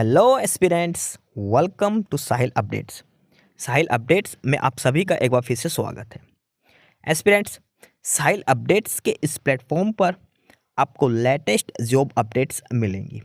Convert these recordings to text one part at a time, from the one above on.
Hello aspirants, welcome to Sahil updates. Sahil updates में आप सभी का एक बार फिर से स्वागत है। एस्पिरेंट्स, साहिल अपडेट्स के इस प्लेटफॉर्म पर आपको लेटेस्ट जॉब अपडेट्स मिलेंगी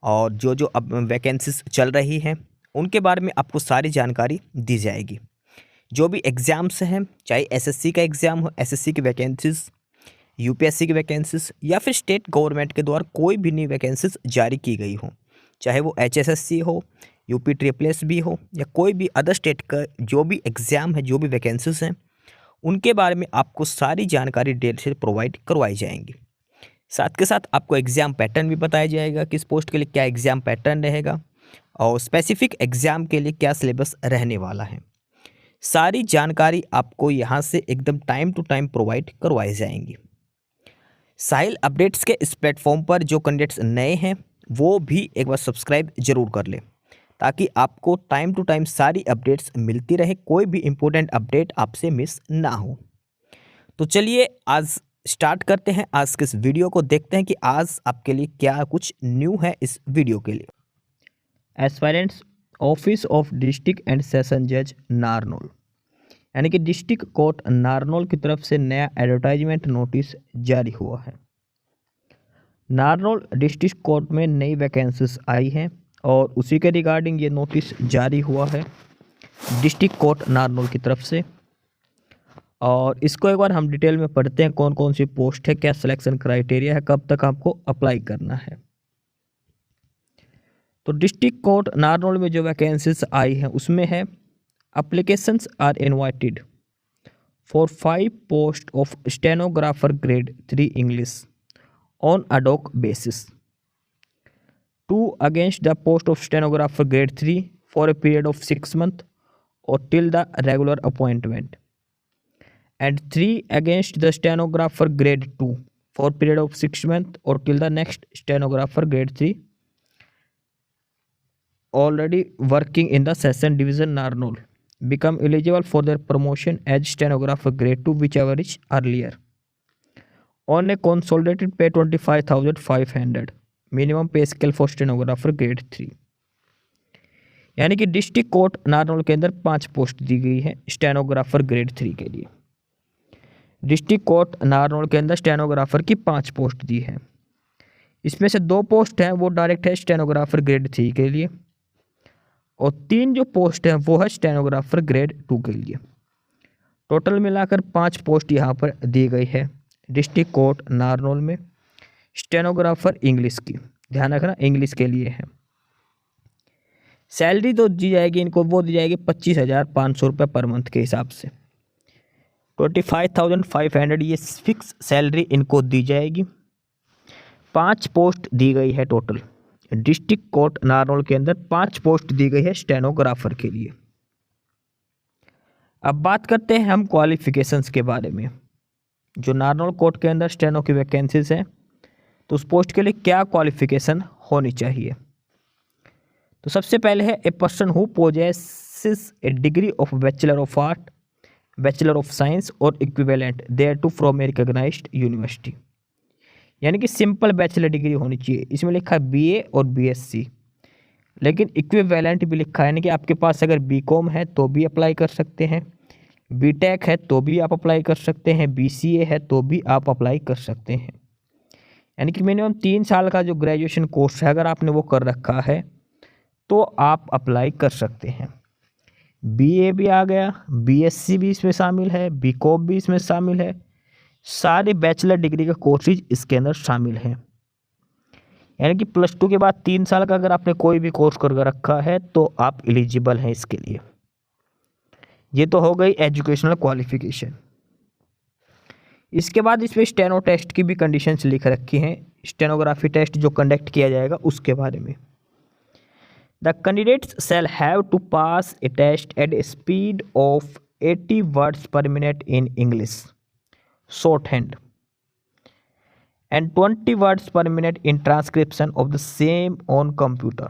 और जो जो अब वैकेंसीज चल रही हैं उनके बारे में आपको सारी जानकारी दी जाएगी। जो भी एग्ज़ाम्स हैं, चाहे एसएससी का एग्ज़ाम हो, एसएससी की वैकेंसीज, यूपीएससी की वैकेंसीज या फिर स्टेट गवर्नमेंट के द्वारा कोई भी नई वैकेंसीज जारी की गई हो, चाहे वो एचएसएससी हो, यूपी ट्रिपल एस भी हो या कोई भी अदर स्टेट का जो भी एग्ज़ाम है, जो भी वैकेंसीज हैं, उनके बारे में आपको सारी जानकारी डिटेल से प्रोवाइड करवाई जाएंगी। साथ के साथ आपको एग्ज़ाम पैटर्न भी बताया जाएगा, किस पोस्ट के लिए क्या एग्ज़ाम पैटर्न रहेगा और स्पेसिफिक एग्ज़ाम के लिए क्या सिलेबस रहने वाला है। सारी जानकारी आपको यहाँ से एकदम टाइम टू टाइम प्रोवाइड करवाई जाएंगी। साहिल अपडेट्स के इस प्लेटफॉर्म पर जो कैंडिडेट्स नए हैं वो भी एक बार सब्सक्राइब जरूर कर लें ताकि आपको टाइम टू टाइम सारी अपडेट्स मिलती रहे, कोई भी इम्पोर्टेंट अपडेट आपसे मिस ना हो। तो चलिए आज स्टार्ट करते हैं आज के इस वीडियो को, देखते हैं कि आज आपके लिए क्या कुछ न्यू है इस वीडियो के लिए। Aspirants, office of district and session जज नारनौल यानी कि डिस्ट्रिक्ट कोर्ट नारनौल की तरफ से नया एडवर्टाइजमेंट नोटिस जारी हुआ है। नारनौल डिस्ट्रिक्ट कोर्ट में नई वैकेंसीज आई हैं और उसी के रिगार्डिंग ये नोटिस जारी हुआ है डिस्ट्रिक्ट कोर्ट नारनौल की तरफ से। और इसको एक बार हम डिटेल में पढ़ते हैं, कौन कौन सी पोस्ट है, क्या सिलेक्शन क्राइटेरिया है, कब तक आपको अप्लाई करना है। तो डिस्ट्रिक्ट कोर्ट नारनौल में जो वैकेंसीज आई हैं उसमें है applications are invited for 5 post of stenographer grade 3 English on ad hoc basis. 2 against the post of stenographer grade 3 for a period of 6 months or till the regular appointment, and 3 against the stenographer grade 2 for a period of 6 months or till the next stenographer grade 3 already working in the session division Narnaul become eligible for their promotion as stenographer grade 2 whichever is earlier on a consolidated pay 25,500 minimum पे scale for stenographer grade 3। यानी कि district court Narnaul के अंदर 5 post दी गई है stenographer grade 3 के लिए। District court Narnaul के अंदर स्टेनोग्राफर की 5 पोस्ट दी है। इसमें से 2 पोस्ट हैं वो डायरेक्ट है स्टेनोग्राफर ग्रेड 3 के लिए और 3 जो पोस्ट हैं वो है स्टेनोग्राफर ग्रेड 2 के लिए। टोटल मिलाकर 5 पोस्ट यहाँ पर दी गई है डिस्ट्रिक्ट कोर्ट नारनौल में स्टेनोग्राफर इंग्लिश की। ध्यान रखना इंग्लिश के लिए है। सैलरी तो दी जाएगी इनको, वो दी जाएगी 25,500 रुपये पर मंथ के हिसाब से। 25,500 ये फिक्स सैलरी इनको दी जाएगी। 5 पोस्ट दी गई है टोटल डिस्ट्रिक्ट कोर्ट नारनौल के अंदर 5 पोस्ट दी गई है स्टेनोग्राफर के लिए। अब बात करते हैं हम क्वालिफिकेशंस के बारे में। जो नारनौल कोर्ट के अंदर स्टेनो की वैकेंसीज हैं तो उस पोस्ट के लिए क्या क्वालिफिकेशन होनी चाहिए। तो सबसे पहले है a person who possesses a degree of bachelor of art, bachelor of science और equivalent there to from a recognised university. यानी कि सिंपल बैचलर डिग्री होनी चाहिए। इसमें लिखा है बीए और बीएससी, लेकिन इक्विवेलेंट भी लिखा है, यानी कि आपके पास अगर बीकॉम है तो भी अप्लाई कर सकते हैं, बीटेक है तो भी आप अप्लाई कर सकते हैं, बीसीए है तो भी आप अप्लाई कर सकते हैं। यानी कि मिनिमम 3 साल का जो ग्रेजुएशन कोर्स है अगर आपने वो कर रखा है तो आप अप्लाई कर सकते हैं। बीए भी आ गया, बीएससी भी इसमें शामिल है, बीकॉम भी इसमें शामिल है, सारे बैचलर डिग्री के कोर्सेज इसके अंदर शामिल हैं। यानी कि +2 के बाद 3 साल का अगर आपने कोई भी कोर्स कर रखा है तो आप एलिजिबल हैं इसके लिए। ये तो हो गई एजुकेशनल क्वालिफिकेशन। इसके बाद इसमें स्टेनो टेस्ट की भी कंडीशंस लिख रखी हैं, स्टेनोग्राफी टेस्ट जो कंडक्ट किया जाएगा उसके बारे में। The candidates shall have to pass a test at a speed of 80 words per minute in English shorthand and 20 words per minute in transcription of the same on computer.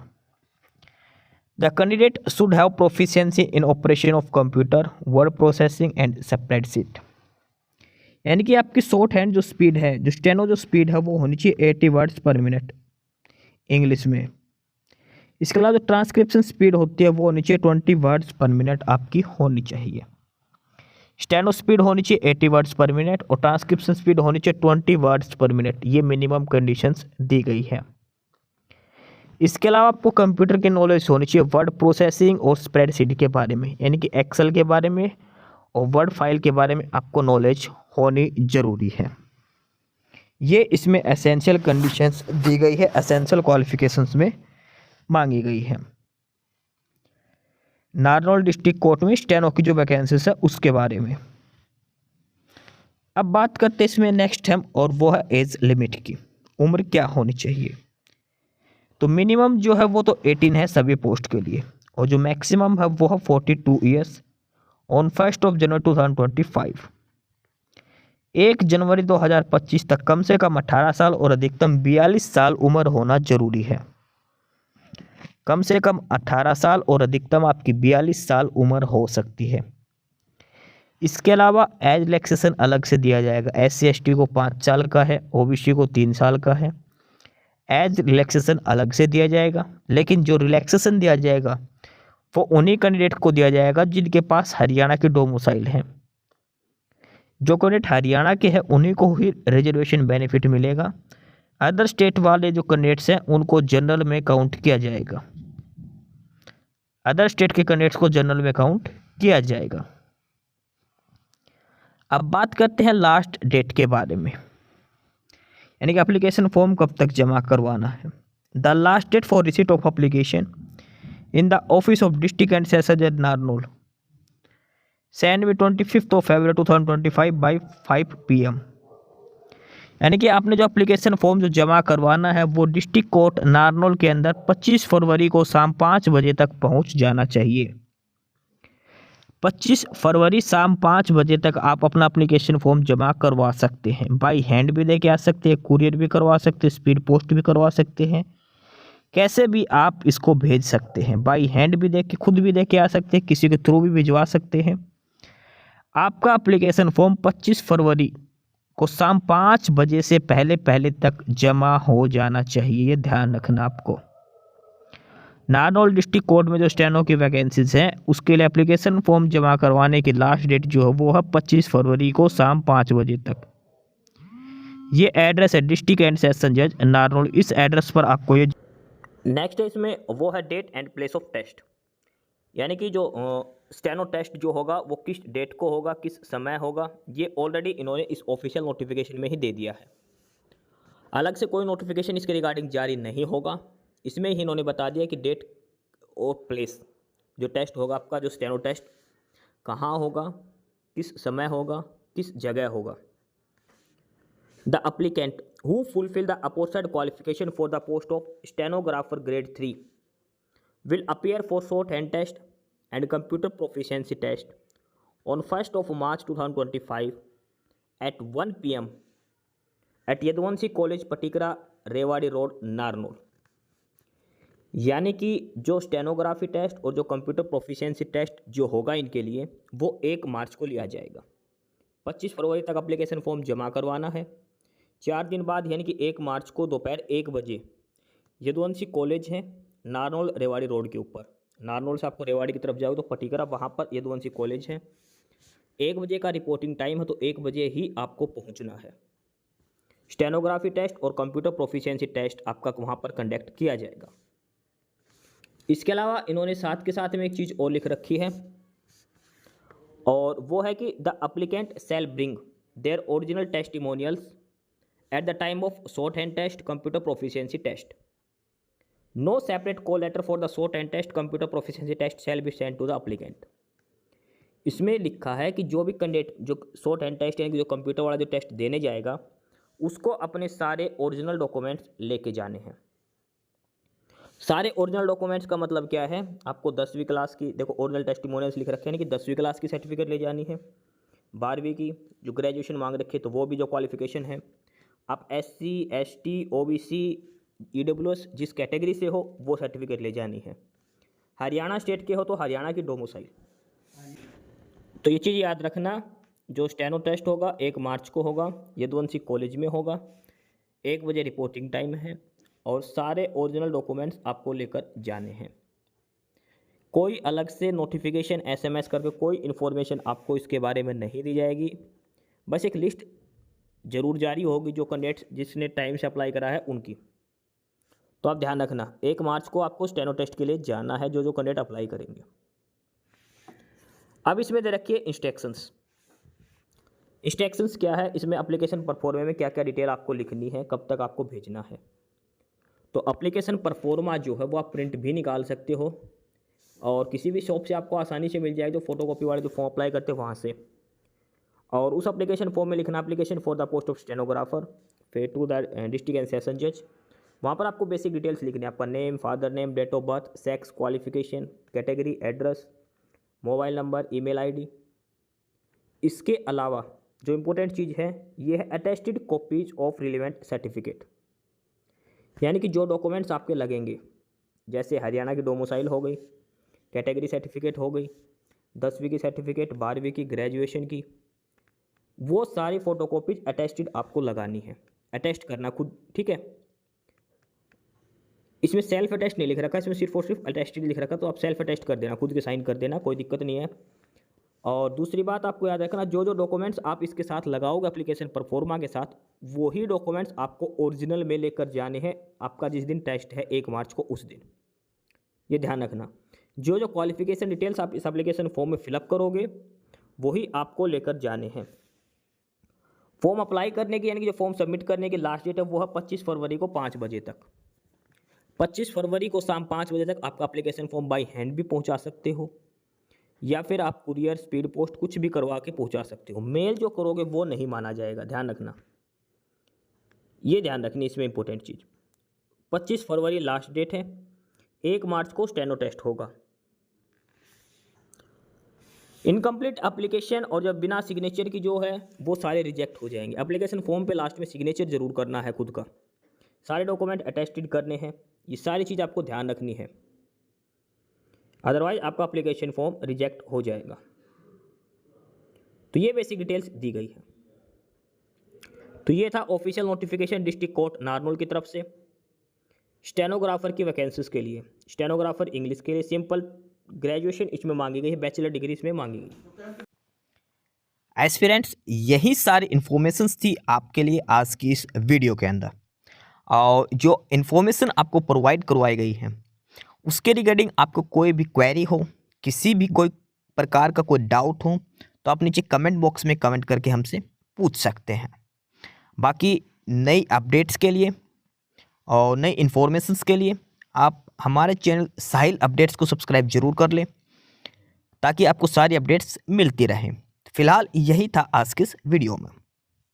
The candidate should have proficiency in operation of computer, word processing and spreadsheet। यानी कि आपकी short hand जो speed है, जो steno जो speed है वो होनी चाहिए 80 वर्ड्स पर मिनट इंग्लिश में। इसके अलावा जो ट्रांसक्रिप्शन स्पीड होती है वो नीचे 20 वर्ड्स पर मिनट आपकी होनी चाहिए। स्टेनो स्पीड होनी चाहिए 80 वर्ड्स पर मिनट और ट्रांसक्रिप्शन स्पीड होनी चाहिए 20 वर्ड्स पर मिनट। ये मिनिमम कंडीशंस दी गई है। इसके अलावा आपको कंप्यूटर की नॉलेज होनी चाहिए वर्ड प्रोसेसिंग और स्प्रेडशीट के बारे में, यानी कि एक्सेल के बारे में और वर्ड फाइल के बारे में आपको नॉलेज होनी ज़रूरी है। ये इसमें एसेंशियल कंडीशंस दी गई है, एसेंशियल क्वालिफिकेशंस में मांगी गई है। नारनौल डिस्ट्रिक्ट कोर्ट में स्टेनो की जो वैकेंसीज है उसके बारे में अब बात करते हैं इसमें नेक्स्ट है, और वो है एज लिमिट की। उम्र क्या होनी चाहिए? तो मिनिमम जो है वो तो 18 है सभी पोस्ट के लिए, और जो मैक्सिमम है वो है 42 ईयर्स ऑन 1 जनवरी 2025। 1 जनवरी 2025 तक कम से कम 18 साल और अधिकतम 42 साल उम्र होना जरूरी है। कम से कम 18 साल और अधिकतम आपकी 42 साल उम्र हो सकती है। इसके अलावा एज रिलैक्सेशन अलग से दिया जाएगा। SC/ST को 5 साल का है, OBC को 3 साल का है। एज रिलैक्सेशन अलग से दिया जाएगा, लेकिन जो रिलैक्सेशन दिया जाएगा वो उन्हीं कैंडिडेट को दिया जाएगा जिनके पास हरियाणा की डोमिसाइल है। जो कैंडिडेट हरियाणा के हैं उन्हीं को ही रिजर्वेशन बेनिफिट मिलेगा। अदर स्टेट वाले जो कैंडिडेट्स हैं उनको जनरल में काउंट किया जाएगा। अदर स्टेट के कैंडिडेट्स को जनरल में काउंट किया जाएगा। अब बात करते हैं लास्ट डेट के बारे में, यानी कि एप्लीकेशन फॉर्म कब तक जमा करवाना है। The last date for receipt of application in the office of district and session जज नारनौल सेंड में 25 फरवरी 2025 बाई 5 PM। यानी कि आपने जो एप्लीकेशन फॉर्म जो जमा करवाना है वो डिस्ट्रिक्ट कोर्ट नारनौल के अंदर 25 फरवरी को शाम 5 बजे तक पहुंच जाना चाहिए। 25 फरवरी शाम 5 बजे तक आप अपना एप्लीकेशन फॉर्म जमा करवा सकते हैं। बाई हैंड भी दे के आ सकते हैं, कुरियर भी करवा सकते हैं, स्पीड पोस्ट भी करवा सकते हैं, कैसे भी आप इसको भेज सकते हैं। बाई हैंड भी दे के, खुद भी दे के आ सकते हैं, किसी के थ्रू भी भिजवा सकते हैं। आपका एप्लीकेशन फॉर्म 25 फरवरी को शाम 5 बजे से पहले पहले तक जमा हो जाना चाहिए, ये ध्यान रखना आपको। नारनौल डिस्ट्रिक्ट कोर्ट में जो स्टेनो की वैकेंसीज हैं उसके लिए एप्लीकेशन फॉर्म जमा करवाने की लास्ट डेट जो है वो है 25 फरवरी को शाम 5 बजे तक। ये एड्रेस है डिस्ट्रिक्ट एंड सेशन जज नारनौल। इस एड्रेस पर आपको ये नेक्स्ट है इसमें वो है date and place of test, यानी कि जो स्टेनो टेस्ट जो होगा वो किस डेट को होगा, किस समय होगा, ये ऑलरेडी इन्होंने इस ऑफिशियल नोटिफिकेशन में ही दे दिया है। अलग से कोई नोटिफिकेशन इसके रिगार्डिंग जारी नहीं होगा। इसमें ही इन्होंने बता दिया कि डेट और प्लेस जो टेस्ट होगा आपका, जो स्टेनो टेस्ट कहाँ होगा, किस समय होगा, किस जगह होगा। The applicant who fulfil the aforesaid qualification for the post of stenographer grade 3 will appear for shorthand test and computer proficiency test on 1 March 2025 at 1 PM at Yaduvanshi college Patikara, Rewari road, Narnaul. यानी कि जो स्टेनोग्राफी टेस्ट और जो computer proficiency test जो होगा इनके लिए वो 1 मार्च को लिया जाएगा। 25 फरवरी तक एप्लीकेशन फॉर्म जमा करवाना है। 4 दिन बाद यानी कि 1 मार्च को दोपहर 1 बजे यदुवंशी कॉलेज है नारनौल रेवाड़ी रोड के ऊपर। नारनौल से आपको रेवाड़ी की तरफ जाओगे तो पटिकरा, वहाँ पर यदुवंशी कॉलेज है। 1 बजे का रिपोर्टिंग टाइम है, तो 1 बजे ही आपको पहुँचना है। स्टेनोग्राफी टेस्ट और कंप्यूटर प्रोफिशिएंसी टेस्ट आपका वहाँ पर कंडक्ट किया जाएगा। इसके अलावा इन्होंने साथ के साथ में एक चीज़ और लिख रखी है, और वो है कि the applicant shall bring their original testimonials at the time of shorthand test computer proficiency test. No separate call letter for the shorthand test computer proficiency test shall be send to the applicant. इसमें लिखा है कि जो भी candidate जो short hand test यानी कि जो कंप्यूटर वाला जो टेस्ट देने जाएगा उसको अपने सारे ओरिजिनल डॉक्यूमेंट्स लेके जाने हैं। सारे ओरिजिनल डॉक्यूमेंट्स का मतलब क्या है, आपको 10वीं क्लास की, देखो ओरिजिनल टेस्टिमोनियल्स लिख रखे हैं कि 10वीं क्लास की सर्टिफिकेट ले जानी है, 12वीं की जो ग्रेजुएशन मांग रखे तो वो भी जो क्वालिफिकेशन है, आप SC ST OBC EWS जिस कैटेगरी से हो वो सर्टिफिकेट ले जानी है। हरियाणा स्टेट के हो तो हरियाणा की डोमिसाइल। तो ये चीज़ याद रखना, जो स्टेनो टेस्ट होगा 1 मार्च को होगा, यदुवंशी कॉलेज में होगा, 1 बजे रिपोर्टिंग टाइम है और सारे ओरिजिनल डॉक्यूमेंट्स आपको लेकर जाने हैं। कोई अलग से नोटिफिकेशन SMS करके कोई इन्फॉर्मेशन आपको इसके बारे में नहीं दी जाएगी। बस एक लिस्ट ज़रूर जारी होगी जो कैंडिडेट्स जिसने टाइम से अप्लाई करा है उनकी। तो आप ध्यान रखना 1 मार्च को आपको स्टेनो टेस्ट के लिए जाना है, जो कैंडिडेट अप्लाई करेंगे। अब इसमें दे रखिए इंस्ट्रक्शंस। इंस्ट्रक्शंस क्या है, इसमें एप्लीकेशन परफॉर्मा में क्या क्या डिटेल आपको लिखनी है, कब तक आपको भेजना है। तो एप्लीकेशन परफॉर्मा जो है वो आप प्रिंट भी निकाल सकते हो और किसी भी शॉप से आपको आसानी से मिल जाएगी, जो फोटोकॉपी वाले जो फॉर्म अप्लाई करते हैं वहाँ से। और उस एप्लीकेशन फॉर्म में लिखना application for the post of stenographer फिर to the district and session जज। वहाँ पर आपको बेसिक डिटेल्स लिखनी है, आपका name, father name, date of birth, sex, qualification, category, address, mobile number, email ID. इसके अलावा जो इम्पोर्टेंट चीज़ है ये है attested copies of relevant certificate, यानी कि जो डॉक्यूमेंट्स आपके लगेंगे, जैसे हरियाणा की डोमिसाइल हो गई, कैटेगरी सर्टिफिकेट हो गई, 10वीं की सर्टिफिकेट, 12वीं की, ग्रेजुएशन की, वो सारी फ़ोटोकॉपीज अटेस्टेड आपको लगानी है, अटेस्ट करना खुद, ठीक है। इसमें सेल्फ अटेस्ट नहीं लिख रखा, इसमें सिर्फ और सिर्फ अटेस्टेड लिख रखा, तो आप सेल्फ अटेस्ट कर देना, खुद के साइन कर देना, कोई दिक्कत नहीं है। और दूसरी बात आपको याद रखना, जो जो डॉक्यूमेंट्स आप इसके साथ लगाओगे एप्लीकेशन परफॉर्मा के साथ, वही डॉक्यूमेंट्स आपको ओरिजिनल में लेकर जाने हैं आपका जिस दिन टेस्ट है 1 मार्च को, उस दिन। ये ध्यान रखना, जो जो क्वालिफिकेशन डिटेल्स आप इस एप्लीकेशन फॉर्म में फिलअप करोगे वही आपको लेकर जाने हैं। फॉर्म अप्लाई करने की, यानी कि जो फॉर्म सबमिट करने की लास्ट डेट है वो है 25 फरवरी को 5 बजे तक। 25 फरवरी को शाम 5 बजे तक आपका एप्लीकेशन फॉर्म बाई हैंड भी पहुंचा सकते हो, या फिर आप कुरियर, स्पीड पोस्ट कुछ भी करवा के पहुंचा सकते हो। मेल जो करोगे वो नहीं माना जाएगा, ध्यान रखना, ये ध्यान रखनी इसमें इंपॉर्टेंट चीज़। 25 फरवरी लास्ट डेट है, 1 मार्च को स्टेनो टेस्ट होगा। इनकम्प्लीट एप्लीकेशन और जब बिना सिग्नेचर की जो है वो सारे रिजेक्ट हो जाएंगे। एप्लीकेशन फॉर्म पे लास्ट में सिग्नेचर जरूर करना है खुद का, सारे डॉक्यूमेंट अटेस्टेड करने हैं, ये सारी चीज़ आपको ध्यान रखनी है, अदरवाइज आपका एप्लीकेशन फॉर्म रिजेक्ट हो जाएगा। तो ये बेसिक डिटेल्स दी गई है। तो ये था official notification district court Narnaul की तरफ से स्टेनोग्राफर की वैकेंसीज के लिए। स्टेनोग्राफर इंग्लिश के लिए सिंपल ग्रेजुएशन इसमें मांगी गई है, बैचलर डिग्री इसमें मांगी गई। एस्पिरेंट्स, यही सारी इन्फॉर्मेशंस थी आपके लिए आज की इस वीडियो के अंदर, और जो इन्फॉर्मेशन आपको प्रोवाइड करवाई गई है उसके रिगार्डिंग आपको कोई भी क्वेरी हो, किसी भी कोई प्रकार का कोई डाउट हो, तो आप नीचे कमेंट बॉक्स में कमेंट करके हमसे पूछ सकते हैं। बाकी नई अपडेट्स के लिए और नई इन्फॉर्मेशंस के लिए आप हमारे चैनल साहिल अपडेट्स को सब्सक्राइब जरूर कर लें, ताकि आपको सारी अपडेट्स मिलती रहें। फिलहाल यही था आज के इस वीडियो में।